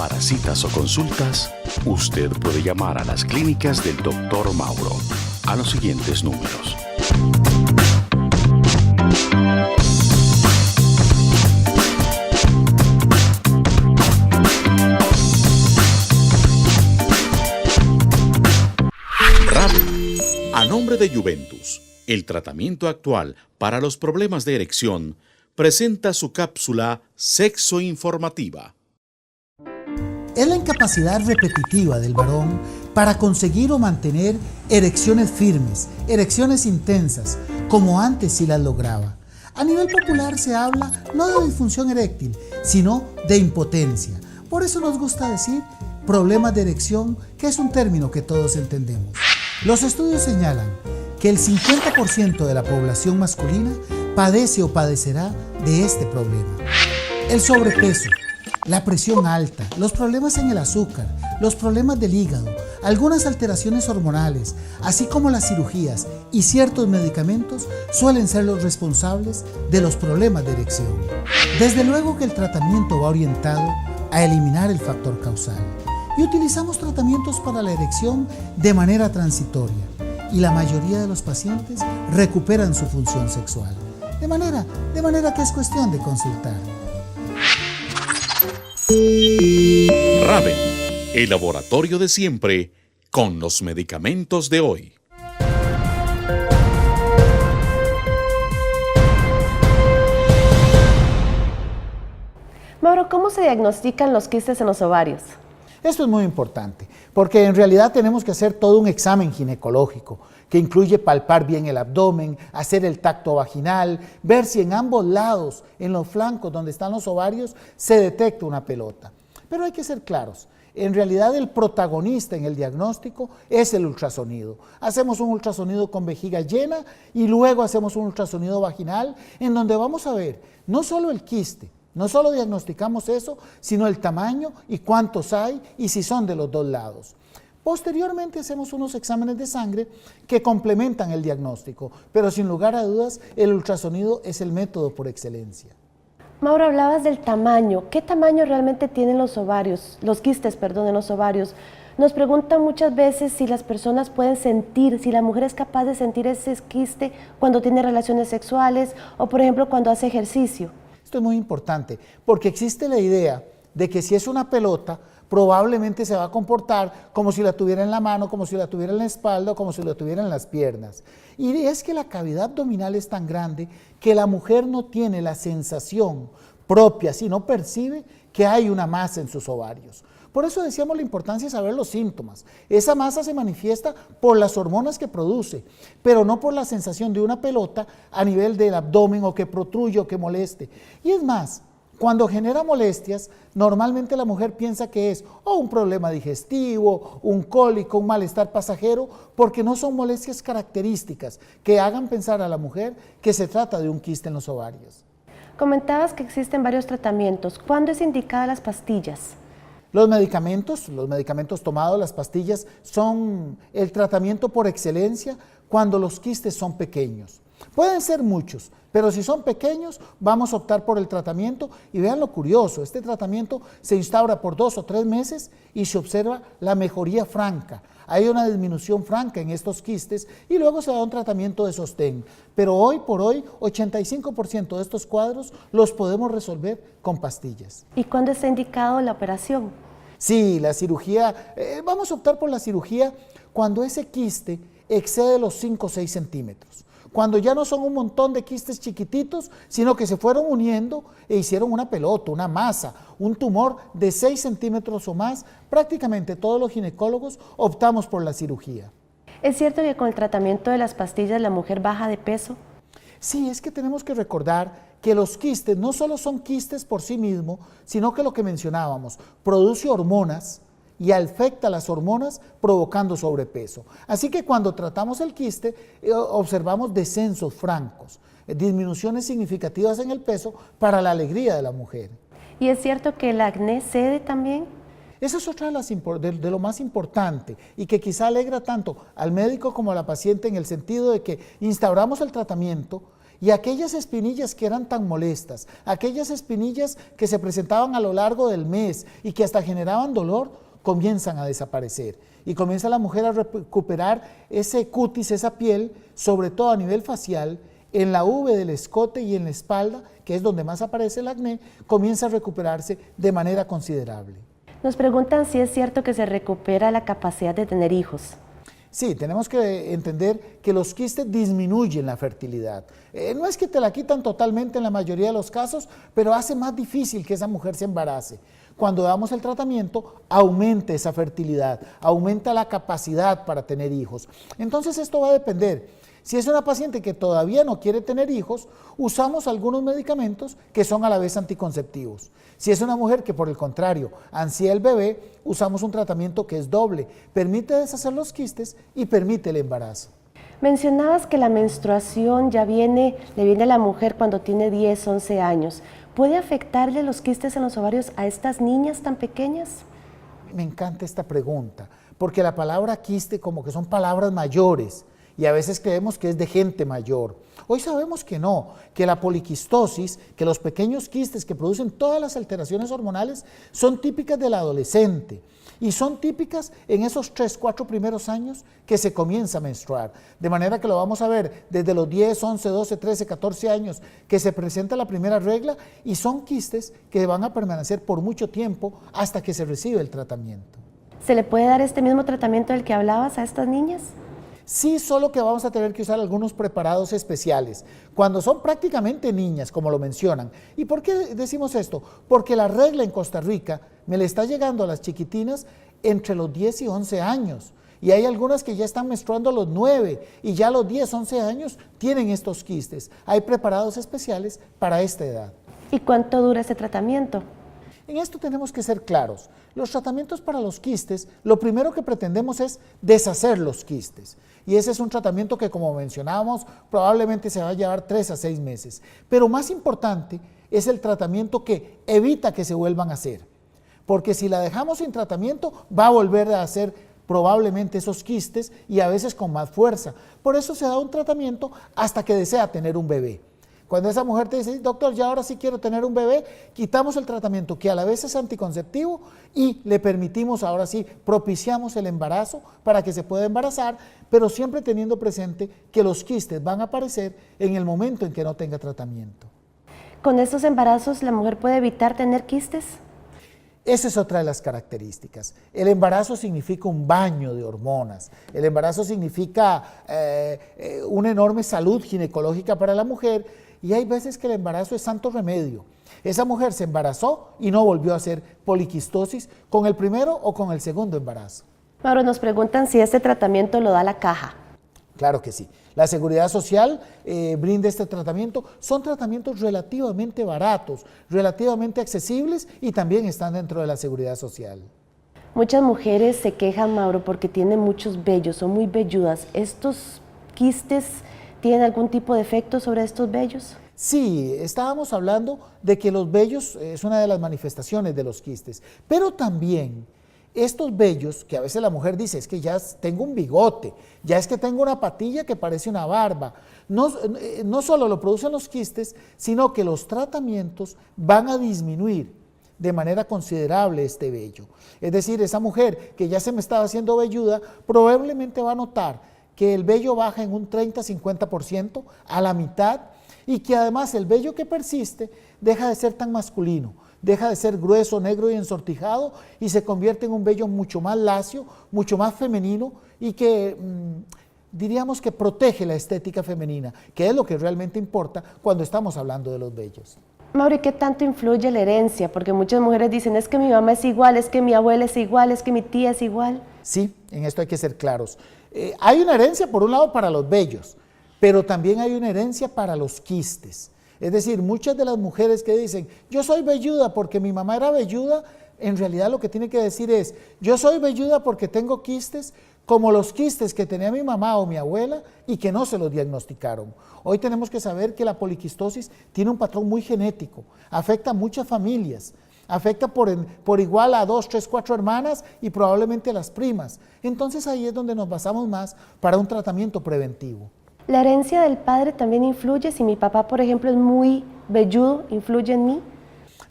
Para citas o consultas, usted puede llamar a las clínicas del Dr. Mauro a los siguientes números. RAVE, a nombre de Juventus, el tratamiento actual para los problemas de erección, presenta su cápsula Sexo Informativa. Es la incapacidad repetitiva del varón para conseguir o mantener erecciones firmes, erecciones intensas, como antes sí las lograba. A nivel popular se habla no de disfunción eréctil, sino de impotencia. Por eso nos gusta decir problemas de erección, que es un término que todos entendemos. Los estudios señalan que el 50% de la población masculina padece o padecerá de este problema. El sobrepeso, la presión alta, los problemas en el azúcar, los problemas del hígado, algunas alteraciones hormonales, así como las cirugías y ciertos medicamentos suelen ser los responsables de los problemas de erección. Desde luego que el tratamiento va orientado a eliminar el factor causal y utilizamos tratamientos para la erección de manera transitoria y la mayoría de los pacientes recuperan su función sexual. De manera que es cuestión de consultar. RAVE, el laboratorio de siempre con los medicamentos de hoy. Mauro, ¿cómo se diagnostican los quistes en los ovarios? Esto es muy importante, porque en realidad tenemos que hacer todo un examen ginecológico, que incluye palpar bien el abdomen, hacer el tacto vaginal, ver si en ambos lados, en los flancos donde están los ovarios, se detecta una pelota. Pero hay que ser claros, en realidad el protagonista en el diagnóstico es el ultrasonido. Hacemos un ultrasonido con vejiga llena y luego hacemos un ultrasonido vaginal en donde vamos a ver no solo el quiste, no solo diagnosticamos eso, sino el tamaño y cuántos hay y si son de los dos lados. Posteriormente hacemos unos exámenes de sangre que complementan el diagnóstico, pero sin lugar a dudas el ultrasonido es el método por excelencia. Mauro, hablabas del tamaño. ¿Qué tamaño realmente tienen los ovarios, los quistes, perdón, en los ovarios? Nos preguntan muchas veces si las personas pueden sentir, si la mujer es capaz de sentir ese quiste cuando tiene relaciones sexuales o, por ejemplo, cuando hace ejercicio. Esto es muy importante porque existe la idea de que si es una pelota, probablemente se va a comportar como si la tuviera en la mano, como si la tuviera en la espalda o como si la tuviera en las piernas. Y es que la cavidad abdominal es tan grande que la mujer no tiene la sensación propia, sino percibe que hay una masa en sus ovarios. Por eso decíamos la importancia de saber los síntomas. Esa masa se manifiesta por las hormonas que produce, pero no por la sensación de una pelota a nivel del abdomen o que protruye o que moleste. Y es más, cuando genera molestias, normalmente la mujer piensa que es o un problema digestivo, un cólico, un malestar pasajero, porque no son molestias características que hagan pensar a la mujer que se trata de un quiste en los ovarios. Comentabas que existen varios tratamientos. ¿Cuándo es indicada las pastillas? Los medicamentos tomados, las pastillas, son el tratamiento por excelencia cuando los quistes son pequeños. Pueden ser muchos, pero si son pequeños, vamos a optar por el tratamiento y vean lo curioso, este tratamiento se instaura por 2 o 3 meses y se observa la mejoría franca. Hay una disminución franca en estos quistes y luego se da un tratamiento de sostén. Pero hoy por hoy, 85% de estos cuadros los podemos resolver con pastillas. ¿Y cuándo está indicado la operación? Sí, la cirugía, vamos a optar por la cirugía cuando ese quiste excede los 5 o 6 centímetros. Cuando ya no son un montón de quistes chiquititos, sino que se fueron uniendo e hicieron una pelota, una masa, un tumor de 6 centímetros o más, prácticamente todos los ginecólogos optamos por la cirugía. ¿Es cierto que con el tratamiento de las pastillas la mujer baja de peso? Sí, es que tenemos que recordar que los quistes no solo son quistes por sí mismos, sino que lo que mencionábamos, produce hormonas y afecta las hormonas provocando sobrepeso. Así que cuando tratamos el quiste, observamos descensos francos, disminuciones significativas en el peso para la alegría de la mujer. ¿Y es cierto que el acné cede también? Esa es otra de lo más importante y que quizá alegra tanto al médico como a la paciente en el sentido de que instauramos el tratamiento Y aquellas espinillas que eran tan molestas, aquellas espinillas que se presentaban a lo largo del mes y que hasta generaban dolor, comienzan a desaparecer. Y comienza la mujer a recuperar ese cutis, esa piel, sobre todo a nivel facial, en la V del escote y en la espalda, que es donde más aparece el acné, comienza a recuperarse de manera considerable. Nos preguntan si es cierto que se recupera la capacidad de tener hijos. Sí, tenemos que entender que los quistes disminuyen la fertilidad. No es que te la quitan totalmente en la mayoría de los casos, pero hace más difícil que esa mujer se embarace. Cuando damos el tratamiento, aumenta esa fertilidad, aumenta la capacidad para tener hijos. Entonces esto va a depender. Si es una paciente que todavía no quiere tener hijos, usamos algunos medicamentos que son a la vez anticonceptivos. Si es una mujer que por el contrario ansía el bebé, usamos un tratamiento que es doble, permite deshacer los quistes y permite el embarazo. Mencionabas que la menstruación le viene a la mujer cuando tiene 10, 11 años. ¿Puede afectarle los quistes en los ovarios a estas niñas tan pequeñas? Me encanta esta pregunta, porque la palabra quiste como que son palabras mayores y a veces creemos que es de gente mayor. Hoy sabemos que no, que la poliquistosis, que los pequeños quistes que producen todas las alteraciones hormonales son típicas del adolescente y son típicas en esos 3, 4 primeros años que se comienza a menstruar. De manera que lo vamos a ver desde los 10, 11, 12, 13, 14 años que se presenta la primera regla y son quistes que van a permanecer por mucho tiempo hasta que se recibe el tratamiento. ¿Se le puede dar este mismo tratamiento del que hablabas a estas niñas? Sí, solo que vamos a tener que usar algunos preparados especiales, cuando son prácticamente niñas, como lo mencionan. ¿Y por qué decimos esto? Porque la regla en Costa Rica me le está llegando a las chiquitinas entre los 10 y 11 años. Y hay algunas que ya están menstruando a los 9 y ya a los 10, 11 años tienen estos quistes. Hay preparados especiales para esta edad. ¿Y cuánto dura ese tratamiento? En esto tenemos que ser claros. Los tratamientos para los quistes, lo primero que pretendemos es deshacer los quistes. Y ese es un tratamiento que, como mencionábamos, probablemente se va a llevar 3 a 6 meses. Pero más importante es el tratamiento que evita que se vuelvan a hacer. Porque si la dejamos sin tratamiento, va a volver a hacer probablemente esos quistes y a veces con más fuerza. Por eso se da un tratamiento hasta que desea tener un bebé. Cuando esa mujer te dice, doctor, ya ahora sí quiero tener un bebé, quitamos el tratamiento que a la vez es anticonceptivo y le permitimos, ahora sí, propiciamos el embarazo para que se pueda embarazar, pero siempre teniendo presente que los quistes van a aparecer en el momento en que no tenga tratamiento. ¿Con estos embarazos la mujer puede evitar tener quistes? Esa es otra de las características. El embarazo significa un baño de hormonas. El embarazo significa una enorme salud ginecológica para la mujer y hay veces que el embarazo es santo remedio. Esa mujer se embarazó y no volvió a hacer poliquistosis con el primero o con el segundo embarazo. Mauro, nos preguntan si este tratamiento lo da la caja. Claro que sí. La Seguridad Social brinda este tratamiento. Son tratamientos relativamente baratos, relativamente accesibles y también están dentro de la Seguridad Social. Muchas mujeres se quejan, Mauro, porque tienen muchos vellos, son muy velludas. ¿Estos quistes tienen algún tipo de efecto sobre estos vellos? Sí, estábamos hablando de que los vellos es una de las manifestaciones de los quistes, pero también estos vellos, que a veces la mujer dice, es que ya tengo un bigote, ya es que tengo una patilla que parece una barba. No solo lo producen los quistes, sino que los tratamientos van a disminuir de manera considerable este vello. Es decir, esa mujer que ya se me estaba haciendo velluda, probablemente va a notar que el vello baja en un 30-50% a la mitad y que además el vello que persiste deja de ser tan masculino. Deja de ser grueso, negro y ensortijado y se convierte en un vello mucho más lacio, mucho más femenino y que diríamos que protege la estética femenina, que es lo que realmente importa cuando estamos hablando de los vellos. Mauro, ¿y qué tanto influye la herencia? Porque muchas mujeres dicen, es que mi mamá es igual, es que mi abuela es igual, es que mi tía es igual. Sí, en esto hay que ser claros. Hay una herencia por un lado para los vellos, pero también hay una herencia para los quistes. Es decir, muchas de las mujeres que dicen, yo soy velluda porque mi mamá era velluda, en realidad lo que tiene que decir es, yo soy velluda porque tengo quistes como los quistes que tenía mi mamá o mi abuela y que no se los diagnosticaron. Hoy tenemos que saber que la poliquistosis tiene un patrón muy genético, afecta a muchas familias, afecta por igual a 2, 3, 4 hermanas y probablemente a las primas. Entonces ahí es donde nos basamos más para un tratamiento preventivo. ¿La herencia del padre también influye? Si mi papá, por ejemplo, es muy velludo, ¿influye en mí?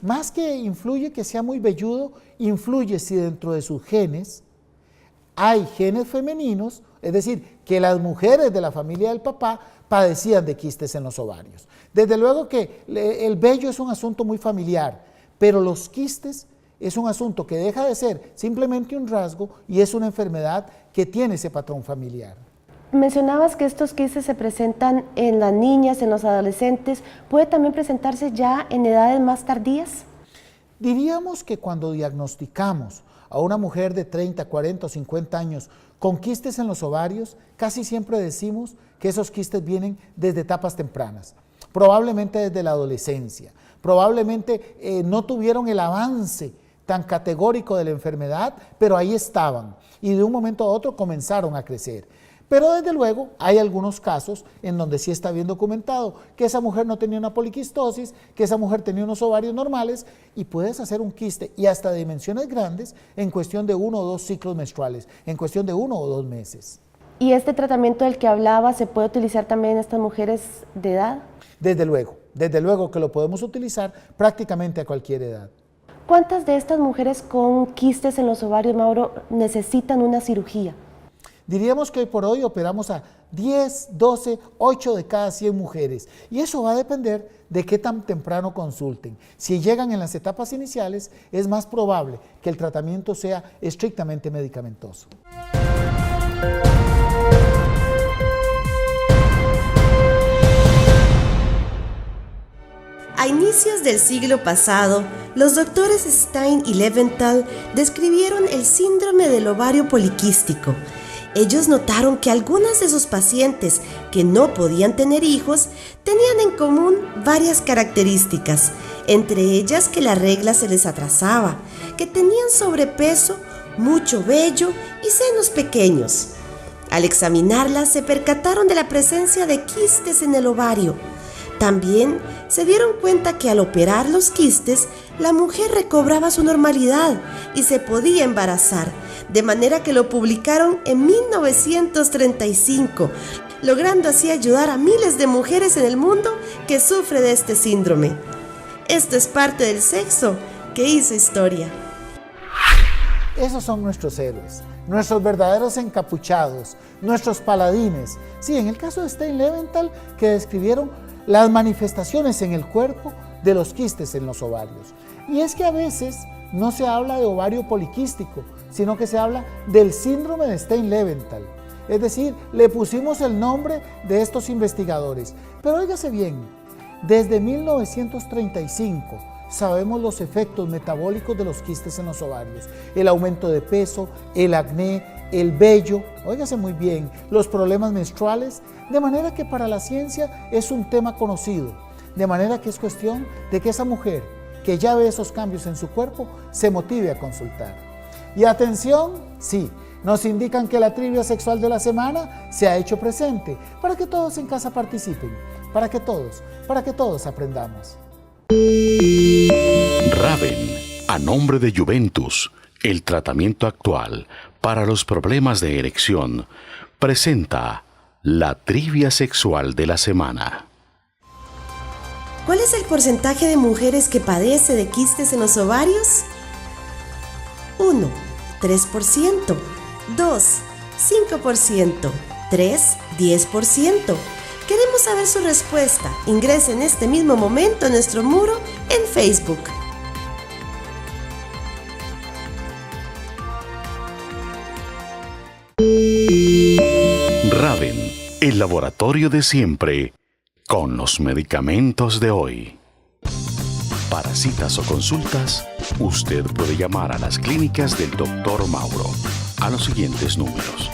Más que influye que sea muy velludo, influye si dentro de sus genes hay genes femeninos, es decir, que las mujeres de la familia del papá padecían de quistes en los ovarios. Desde luego que el vello es un asunto muy familiar, pero los quistes es un asunto que deja de ser simplemente un rasgo y es una enfermedad que tiene ese patrón familiar. Mencionabas que estos quistes se presentan en las niñas, en los adolescentes. ¿Puede también presentarse ya en edades más tardías? Diríamos que cuando diagnosticamos a una mujer de 30, 40 o 50 años con quistes en los ovarios, casi siempre decimos que esos quistes vienen desde etapas tempranas, probablemente desde la adolescencia, probablemente no tuvieron el avance tan categórico de la enfermedad, pero ahí estaban y de un momento a otro comenzaron a crecer. Pero desde luego hay algunos casos en donde sí está bien documentado que esa mujer no tenía una poliquistosis, que esa mujer tenía unos ovarios normales y puedes hacer un quiste y hasta de dimensiones grandes en cuestión de 1 o 2 ciclos menstruales, en cuestión de 1 o 2 meses. ¿Y este tratamiento del que hablaba se puede utilizar también en estas mujeres de edad? Desde luego que lo podemos utilizar prácticamente a cualquier edad. ¿Cuántas de estas mujeres con quistes en los ovarios, Mauro, necesitan una cirugía? Diríamos que hoy por hoy operamos a 10, 12, 8 de cada 100 mujeres y eso va a depender de qué tan temprano consulten. Si llegan en las etapas iniciales, es más probable que el tratamiento sea estrictamente medicamentoso. A inicios del siglo pasado, los doctores Stein y Leventhal describieron el síndrome del ovario poliquístico. Ellos notaron que algunas de sus pacientes que no podían tener hijos tenían en común varias características, entre ellas que la regla se les atrasaba, que tenían sobrepeso, mucho vello y senos pequeños. Al examinarlas se percataron de la presencia de quistes en el ovario. También se dieron cuenta que al operar los quistes, la mujer recobraba su normalidad y se podía embarazar, de manera que lo publicaron en 1935, logrando así ayudar a miles de mujeres en el mundo que sufren de este síndrome. Esto es parte del sexo que hizo historia. Esos son nuestros héroes, nuestros verdaderos encapuchados, nuestros paladines. Sí, en el caso de Stein Leventhal, que describieron las manifestaciones en el cuerpo de los quistes en los ovarios. Y es que a veces no se habla de ovario poliquístico, sino que se habla del síndrome de Stein Leventhal. Es decir, le pusimos el nombre de estos investigadores. Pero óigase bien, desde 1935 sabemos los efectos metabólicos de los quistes en los ovarios, el aumento de peso, el acné, el vello, óigase muy bien, los problemas menstruales, de manera que para la ciencia es un tema conocido, de manera que es cuestión de que esa mujer que ya ve esos cambios en su cuerpo se motive a consultar. Y atención, sí, nos indican que la trivia sexual de la semana se ha hecho presente para que todos en casa participen, para que todos aprendamos. Raven, a nombre de Juventus, el tratamiento actual para los problemas de erección, presenta la trivia sexual de la semana. ¿Cuál es el porcentaje de mujeres que padece de quistes en los ovarios? 1. 3%. 2. 5%. 3. 10%. Queremos saber su respuesta. Ingrese en este mismo momento a nuestro muro en Facebook. Raven, el laboratorio de siempre, con los medicamentos de hoy. Para citas o consultas, usted puede llamar a las clínicas del Dr. Mauro a los siguientes números: